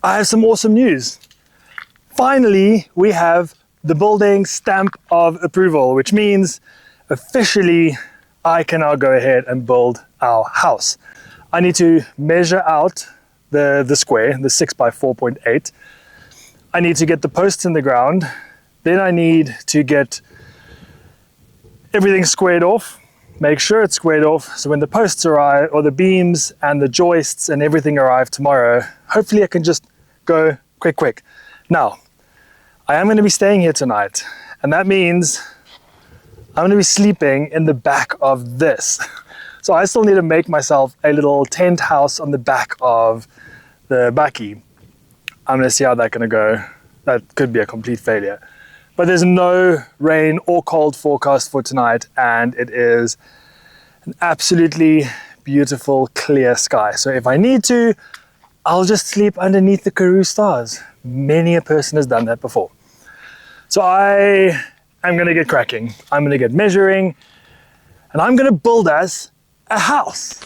I have some awesome news. Finally, we have the building stamp of approval, which means officially I can now go ahead and build our house. I need to measure out the square, the 6 by 4.8. I need to get the posts in the ground. Then I need to get everything squared off, make sure it's squared off, so when the posts arrive, or the beams and the joists and everything arrive tomorrow, hopefully I can just go quick. Now, I am going to be staying here tonight, and that means I'm going to be sleeping in the back of this. So I still need to make myself a little tent house on the back of the bakkie. I'm going to see how that's going to go. That could be a complete failure. But there's no rain or cold forecast for tonight, and it is an absolutely beautiful, clear sky. So if I need to, I'll just sleep underneath the Karoo stars. Many a person has done that before. So I am going to get cracking. I'm going to get measuring, and I'm going to build us a house.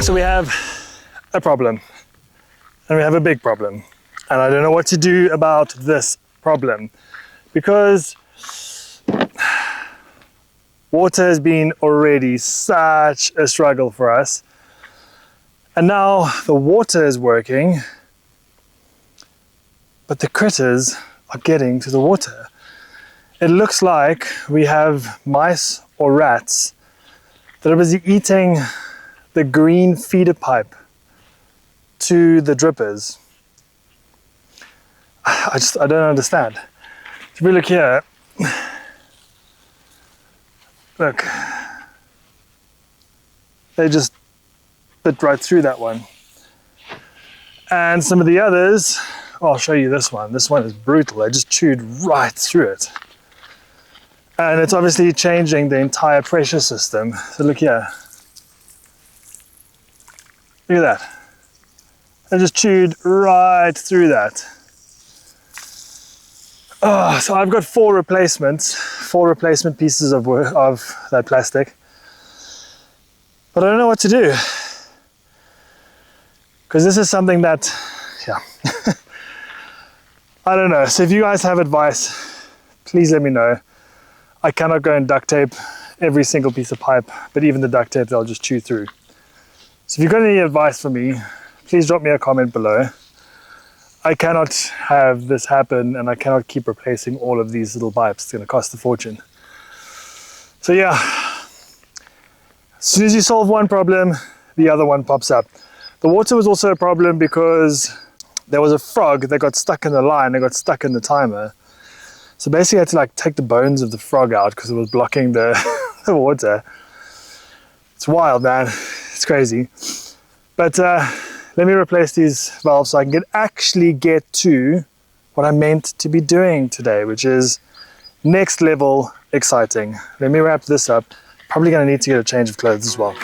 So we have a problem, and we have a big problem, and I don't know what to do about this problem, because water has been already such a struggle for us, and now the water is working, but the critters are getting to the water. It looks like we have mice or rats that are busy eating the green feeder pipe to the drippers. I don't understand. If we look here, look, they just bit right through that one. And some of the others, I'll show you this one. This one is brutal. They just chewed right through it. And it's obviously changing the entire pressure system. So look here. Look at that. They just chewed right through that. Oh, so I've got four replacement pieces of that plastic. But I don't know what to do. Because this is something that, yeah. I don't know. So if you guys have advice, please let me know. I cannot go and duct tape every single piece of pipe, but even the duct tape they'll just chew through. So if you've got any advice for me, please drop me a comment below. I cannot have this happen, and I cannot keep replacing all of these little pipes. It's going to cost a fortune. So yeah, as soon as you solve one problem, the other one pops up. The water was also a problem because there was a frog that got stuck in the line, that got stuck in the timer. So basically I had to like take the bones of the frog out because it was blocking the, the water. It's wild, man. It's crazy. But let me replace these valves so I can actually get to what I meant to be doing today, which is next level exciting. Let me wrap this up. Probably going to need to get a change of clothes as well.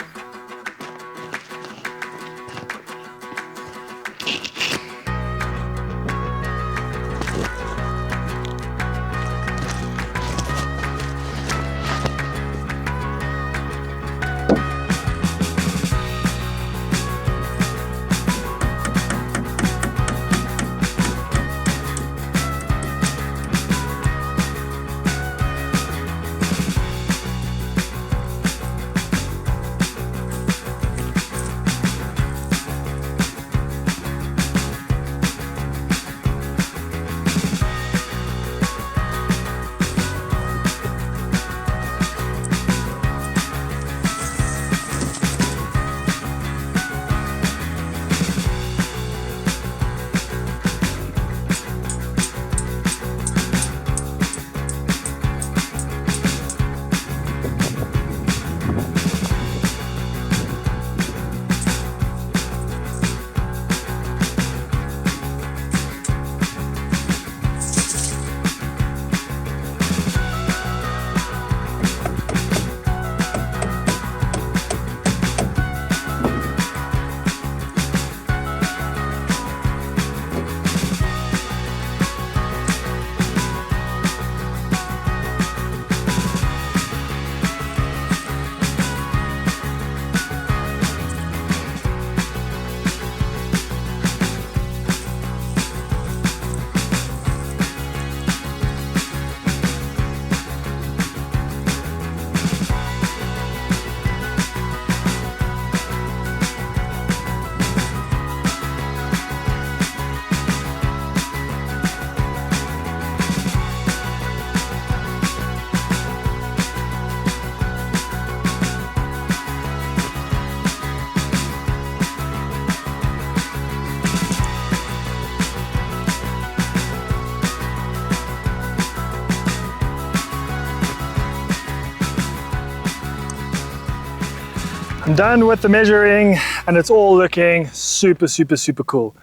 I'm done with the measuring and it's all looking super, super, super cool.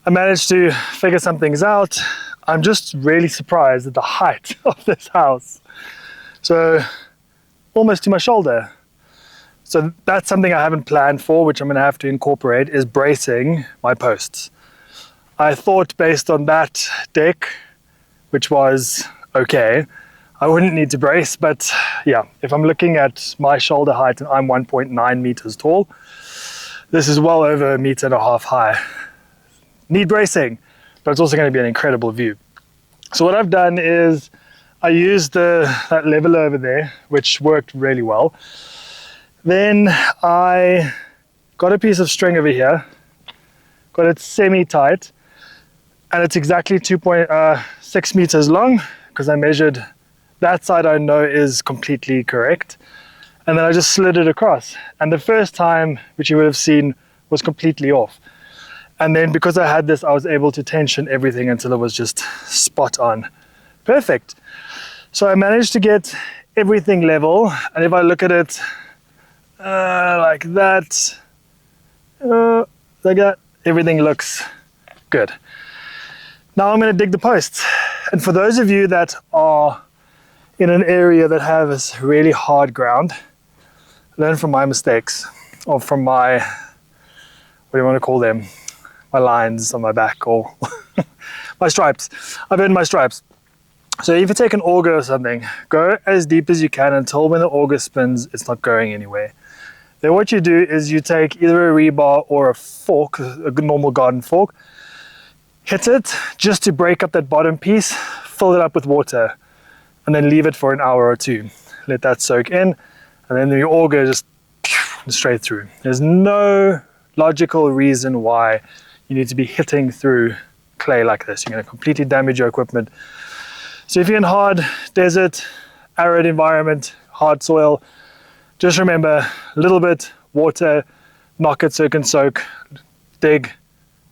I managed to figure some things out. I'm just really surprised at the height of this house. So almost to my shoulder. So that's something I haven't planned for, which I'm going to have to incorporate, is bracing my posts. I thought based on that deck, which was okay, I wouldn't need to brace, but yeah, if I'm looking at my shoulder height and I'm 1.9 meters tall, this is well over 1.5 meters high. Need bracing, but it's also going to be an incredible view. So what I've done is I used that leveler over there, which worked really well. Then I got a piece of string over here, got it semi-tight, and it's exactly 2.6 meters long, because I measured that side. I know is completely correct. And then I just slid it across. And the first time, which you would have seen, was completely off. And then because I had this, I was able to tension everything until it was just spot on. Perfect. So I managed to get everything level. And if I look at it like that, everything looks good. Now I'm going to dig the posts. And for those of you that are in an area that has really hard ground, learn from my mistakes, or from my, what do you want to call them? My lines on my back, or my stripes. I've earned my stripes. So if you take an auger or something, go as deep as you can until when the auger spins, it's not going anywhere. Then what you do is you take either a rebar or a fork, a normal garden fork, hit it just to break up that bottom piece, fill it up with water, and then leave it for an hour or two. Let that soak in, and then the auger just straight through. There's no logical reason why you need to be hitting through clay like this. You're going to completely damage your equipment. So if you're in hard desert, arid environment, hard soil, just remember a little bit water, knock it so it can soak, dig,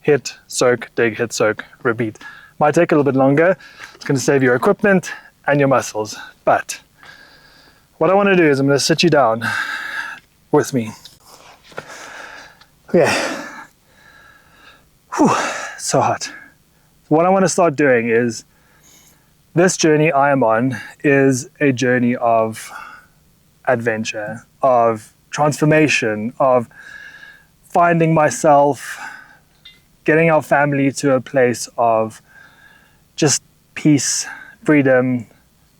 hit, soak, dig, hit, soak, repeat. Might take a little bit longer. It's going to save your equipment and your muscles. But what I want to do is I'm going to sit you down with me. Okay. Whew, so hot. What I want to start doing is, this journey I am on is a journey of adventure, of transformation, of finding myself, getting our family to a place of just peace, freedom,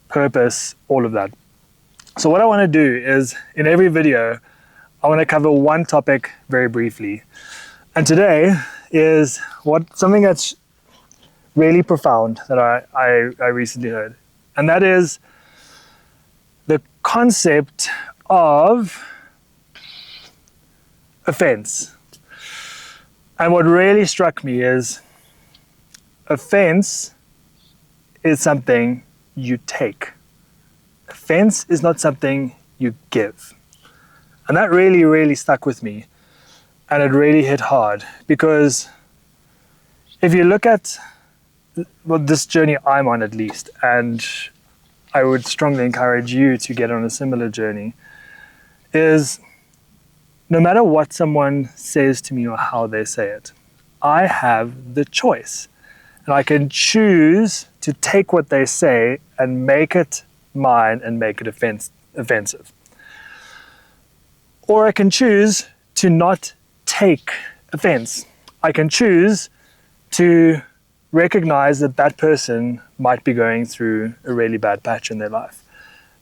purpose, all of that. So what I want to do is, in every video, I want to cover one topic very briefly. And today is something that's really profound that I recently heard. And that is the concept of offense. And what really struck me is offense is something you take. Offense is not something you give. And that really, really stuck with me. And it really hit hard, because if you look at this journey I'm on, at least, and I would strongly encourage you to get on a similar journey, is no matter what someone says to me or how they say it, I have the choice. And I can choose to take what they say and make it mine and make it offensive. Or I can choose to not take offense. I can choose to recognize that that person might be going through a really bad patch in their life.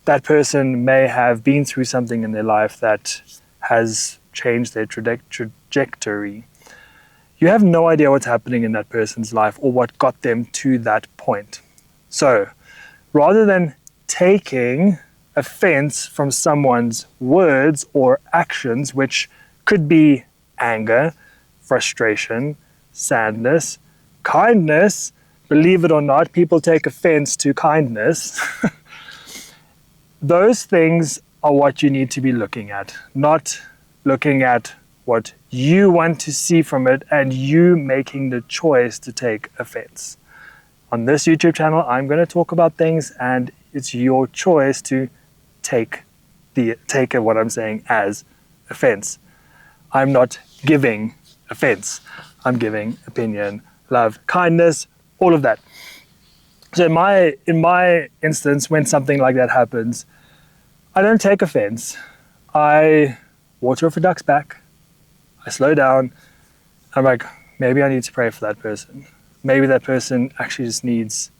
That person may have been through something in their life that has changed their trajectory. You have no idea what's happening in that person's life or what got them to that point. So rather than taking offense from someone's words or actions, which could be anger, frustration, sadness, kindness, believe it or not, people take offense to kindness. Those things are what you need to be looking at, not looking at what you want to see from it and you making the choice to take offense. On this YouTube channel, I'm going to talk about things, and it's your choice to take what I'm saying as a fence. I'm not giving a fence. I'm giving opinion, love, kindness, all of that. So in my instance, when something like that happens, I don't take offense. I water off a duck's back. I slow down. I'm like, maybe I need to pray for that person. Maybe that person actually just needs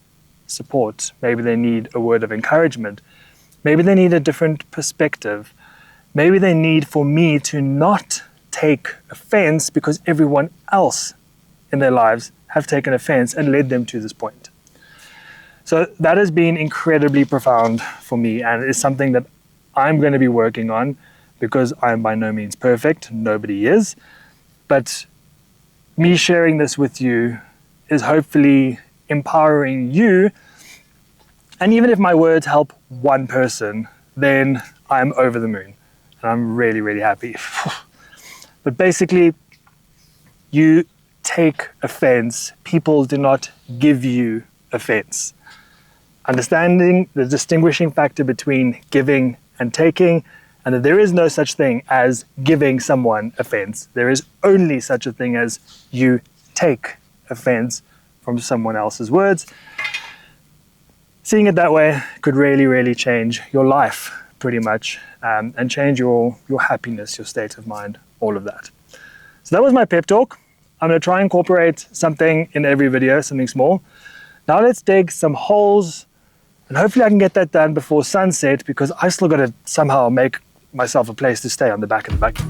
support. Maybe they need a word of encouragement. Maybe they need a different perspective. Maybe they need for me to not take offense because everyone else in their lives have taken offense and led them to this point. So that has been incredibly profound for me, and is something that I'm going to be working on, because I'm by no means perfect. Nobody is. But me sharing this with you is hopefully empowering you. And even if my words help one person, then I'm over the moon. And I'm really, really happy. But basically, you take offense. People do not give you offense. Understanding the distinguishing factor between giving and taking, and that there is no such thing as giving someone offense. There is only such a thing as you take offense from someone else's words. Seeing it that way could really, really change your life pretty much, and change your happiness, your state of mind, all of that. So that was my pep talk. I'm going to try and incorporate something in every video, something small. Now let's dig some holes, and hopefully I can get that done before sunset, because I still got to somehow make myself a place to stay on the back of the bucket.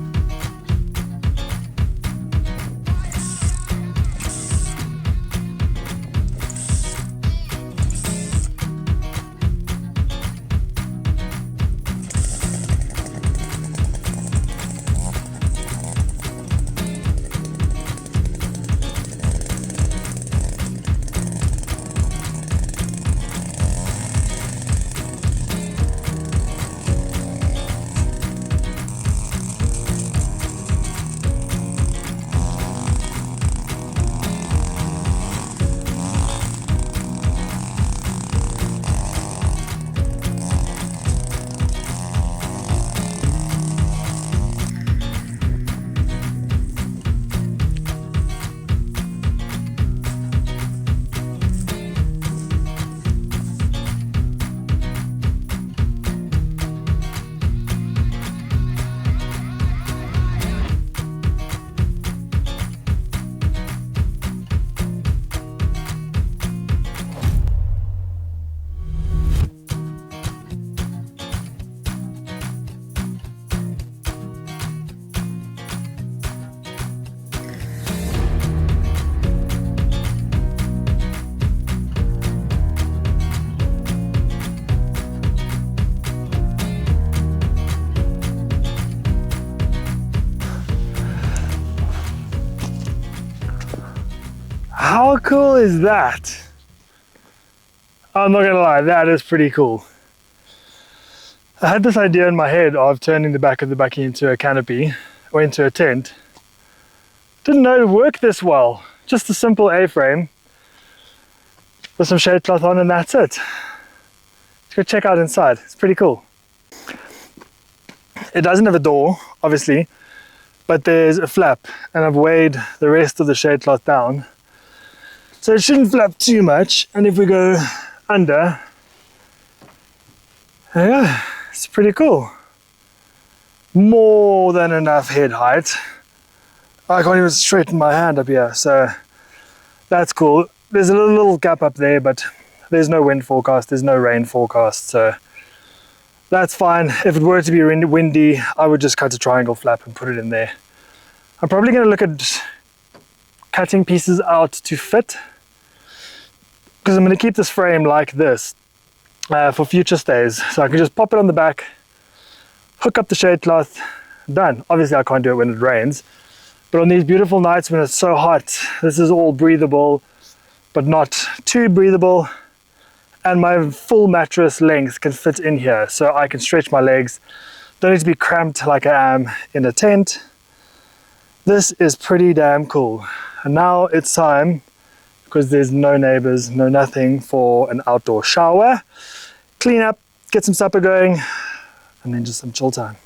How cool is that? I'm not gonna lie, that is pretty cool. I had this idea in my head of turning the back of the bucket into a canopy or into a tent. Didn't know it would work this well. Just a simple A-frame with some shade cloth on, and that's it. Let's go check out inside. It's pretty cool. It doesn't have a door, obviously, but there's a flap, and I've weighed the rest of the shade cloth down. So it shouldn't flap too much, and if we go under, there you go, it's pretty cool. More than enough head height. I can't even straighten my hand up here, so that's cool. There's a little gap up there, but there's no wind forecast, there's no rain forecast, so that's fine. If it were to be windy, I would just cut a triangle flap and put it in there. I'm probably going to look at cutting pieces out to fit, because I'm going to keep this frame like this for future stays. So I can just pop it on the back, hook up the shade cloth, done. Obviously I can't do it when it rains, but on these beautiful nights when it's so hot, this is all breathable, but not too breathable. And my full mattress length can fit in here, so I can stretch my legs. Don't need to be cramped like I am in a tent. This is pretty damn cool. And now it's time, because there's no neighbors, no nothing, for an outdoor shower, clean up, get some supper going, and then just some chill time.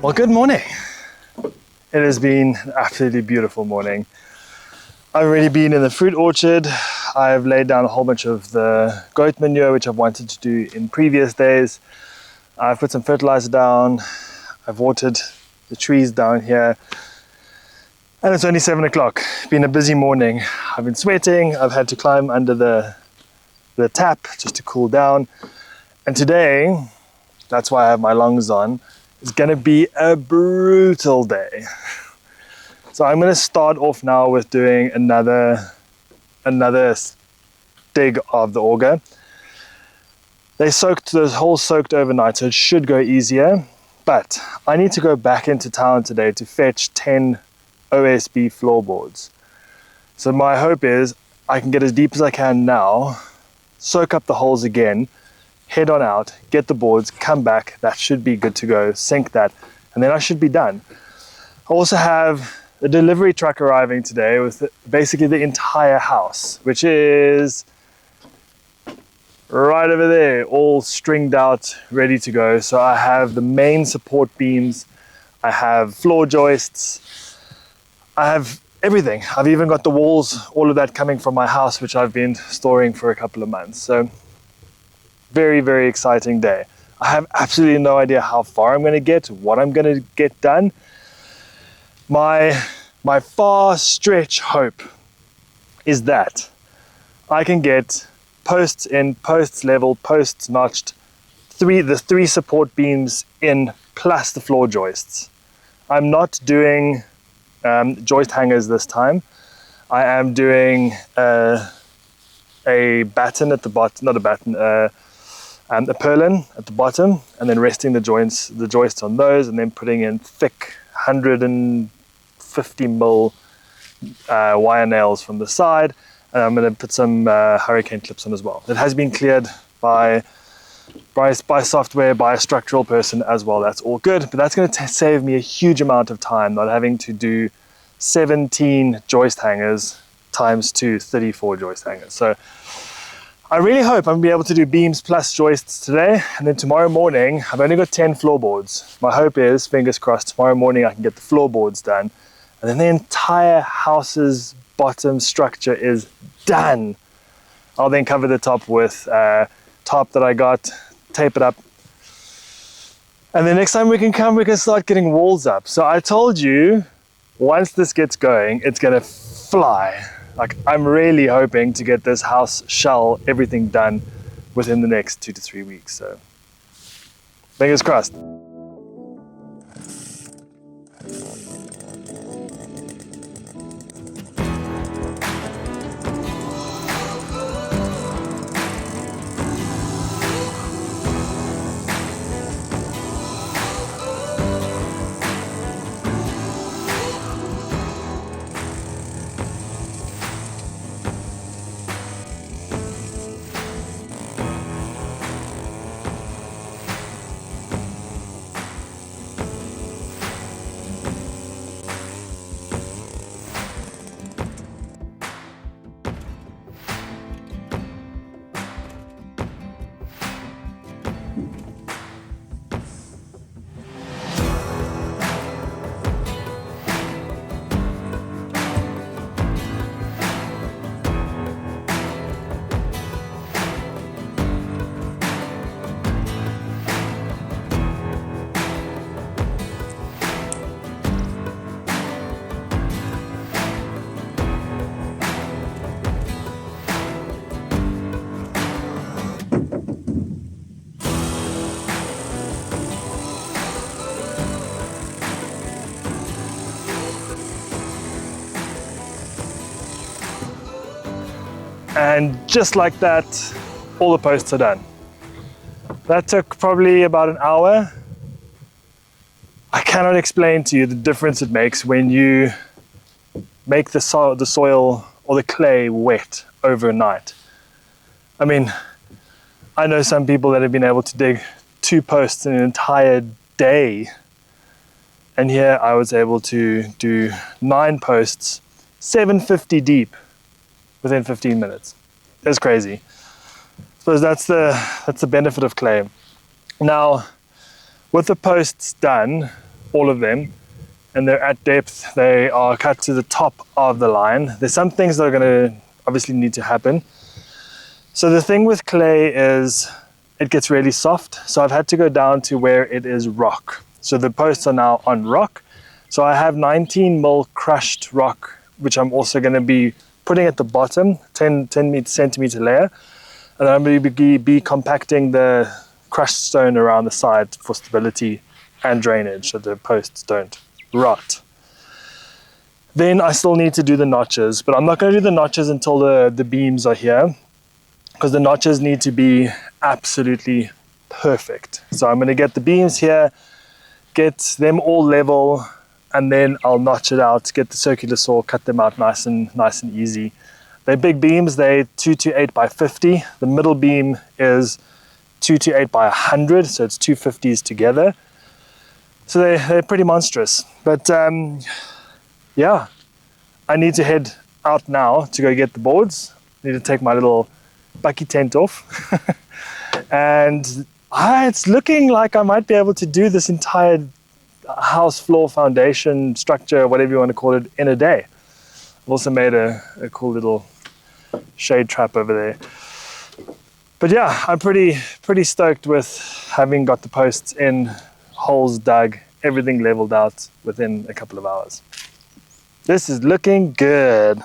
Well, good morning. It has been an absolutely beautiful morning. I've already been in the fruit orchard. I've laid down a whole bunch of the goat manure, which I've wanted to do in previous days. I've put some fertilizer down. I've watered the trees down here. And it's only 7 o'clock. It's been a busy morning. I've been sweating. I've had to climb under the tap just to cool down. And today, that's why I have my longs on, it's gonna be a brutal day. So I'm gonna start off now with doing another dig of the auger. The hole soaked overnight, so it should go easier. But I need to go back into town today to fetch 10 OSB floorboards. So my hope is I can get as deep as I can now, soak up the holes again, head on out, get the boards, come back. That should be good to go, sink that, and then I should be done. I also have a delivery truck arriving today with basically the entire house, which is right over there, all stringed out, ready to go. So I have the main support beams, I have floor joists, I have everything. I've even got the walls, all of that coming from my house, which I've been storing for a couple of months. So very, very exciting day. I have absolutely no idea how far I'm going to get, what I'm going to get done. My far stretch hope is that I can get posts in, posts level, posts notched, the three support beams in, plus the floor joists. I'm not doing joist hangers this time. I am doing a batten at the bottom, not a batten, a purlin at the bottom, and then resting the joists on those, and then putting in thick 150 mil wire nails from the side, and I'm going to put some hurricane clips on as well. It has been cleared by software, by a structural person as well. That's all good, but that's going to save me a huge amount of time, not having to do 17 joist hangers times 34 joist hangers. So I really hope I'm going to be able to do beams plus joists today, and then tomorrow morning, I've only got 10 floorboards. My hope is, fingers crossed, tomorrow morning I can get the floorboards done, and then the entire house's bottom structure is done. I'll then cover the top with tarp that I got, tape it up, and the next time we can come, we can start getting walls up. So I told you, once this gets going, it's gonna fly. Like, I'm really hoping to get this house shell, everything done within the next 2 to 3 weeks. So fingers crossed. And just like that, all the posts are done. That took probably about an hour. I cannot explain to you the difference it makes when you make the soil or the clay wet overnight. I mean, I know some people that have been able to dig 2 posts in an entire day. And here I was able to do 9 posts, 750 deep, within 15 minutes. It's crazy. So that's the benefit of clay. Now, with the posts done, all of them, and they're at depth. They are cut to the top of the line. There's some things that are going to obviously need to happen. So the thing with clay is it gets really soft. So I've had to go down to where it is rock. So the posts are now on rock. So I have 19 mil crushed rock, which I'm also going to be putting at the bottom, 10 centimeter layer. And I'm going to be compacting the crushed stone around the side for stability and drainage so the posts don't rot. Then I still need to do the notches, but I'm not going to do the notches until the beams are here, because the notches need to be absolutely perfect. So I'm going to get the beams here, get them all level, and then I'll notch it out, get the circular saw, cut them out nice and easy. They're big beams, they're 2 to 8 by 50. The middle beam is 2 to 8 by 100, so it's 2 50s together. So they're pretty monstrous. But yeah, I need to head out now to go get the boards. I need to take my little bucky tent off. And it's looking like I might be able to do this entire house floor foundation structure, whatever you want to call it, in a day. I've also made a cool little shade trap over there. But yeah, I'm pretty stoked with having got the posts in, holes dug, everything leveled out within a couple of hours. This is looking good.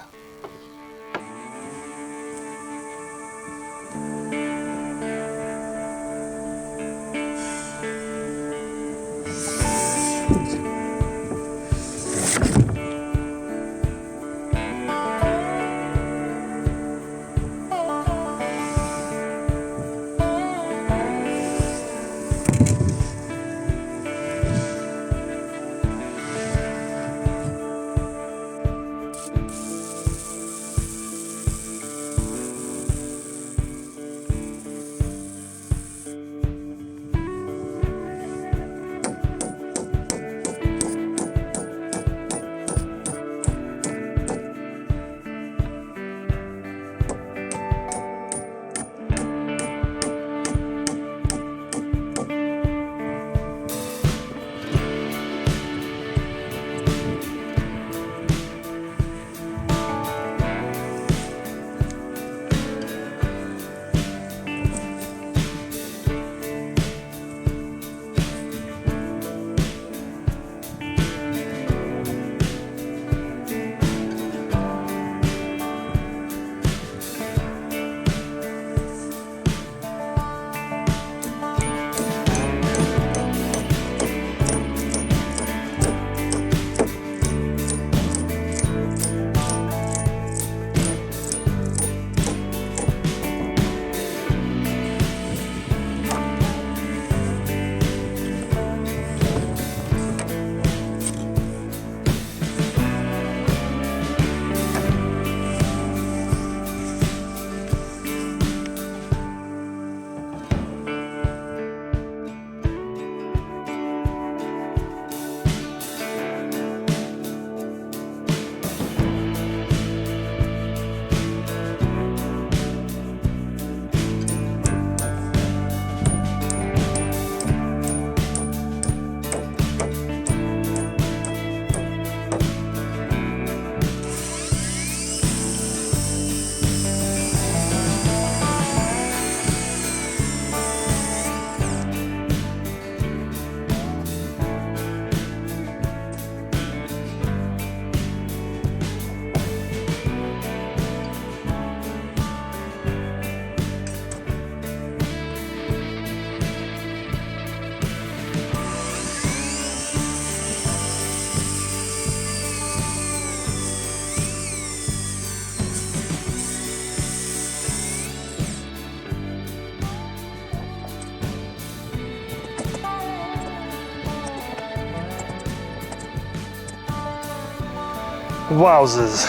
Wowzers,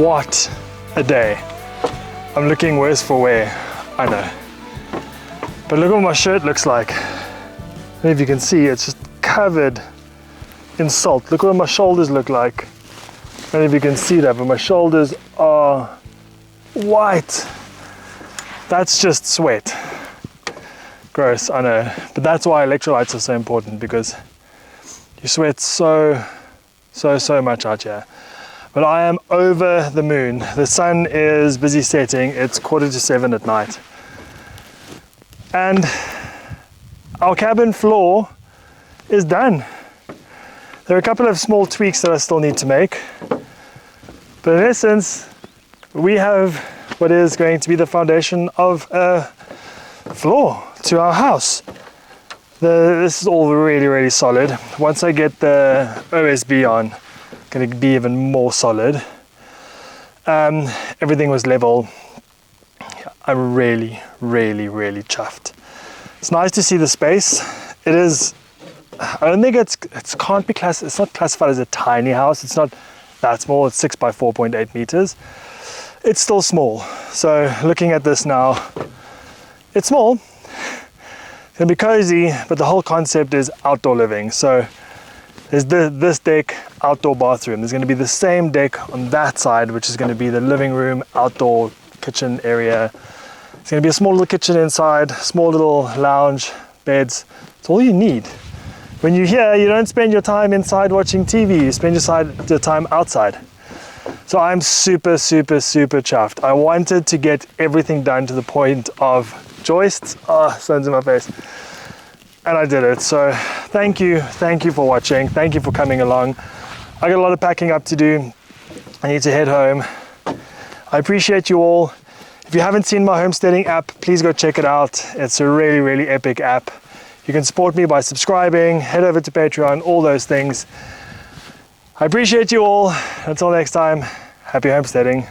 what a day. I'm looking worse for wear, I know. But look what my shirt looks like. I don't know if you can see, it's just covered in salt. Look what my shoulders look like. I don't know if you can see that, but my shoulders are white. That's just sweat. Gross, I know. But that's why electrolytes are so important, because You sweat so much out here. But I am over the moon. The sun is busy setting. It's 6:45 at night. And our cabin floor is done. There are a couple of small tweaks that I still need to make. But in essence, we have what is going to be the foundation of a floor to our house. This is all really solid. Once I get the OSB on, it's going to be even more solid. Everything was level. I'm really chuffed. It's nice to see the space. It is, I don't think it's not classified as a tiny house. It's not that small. It's 6 by 4.8 meters. It's still small. So looking at this now, it's small. It's gonna be cozy, but the whole concept is outdoor living. So there's this deck, outdoor bathroom. There's gonna be the same deck on that side, which is gonna be the living room, outdoor kitchen area. It's gonna be a small little kitchen inside, small little lounge, beds. It's all you need. When you're here, you don't spend your time inside watching TV, you spend your time outside. So I'm super chuffed. I wanted to get everything done to the point of joists. Oh, sun's in my face. And I did it. So thank you for watching. Thank you for coming along. I got a lot of packing up to do. I need to head home. I appreciate you all. If you haven't seen my homesteading app, please go check it out. It's a really epic app. You can support me by subscribing, head over to Patreon, all those things. I appreciate you all. Until next time, happy homesteading.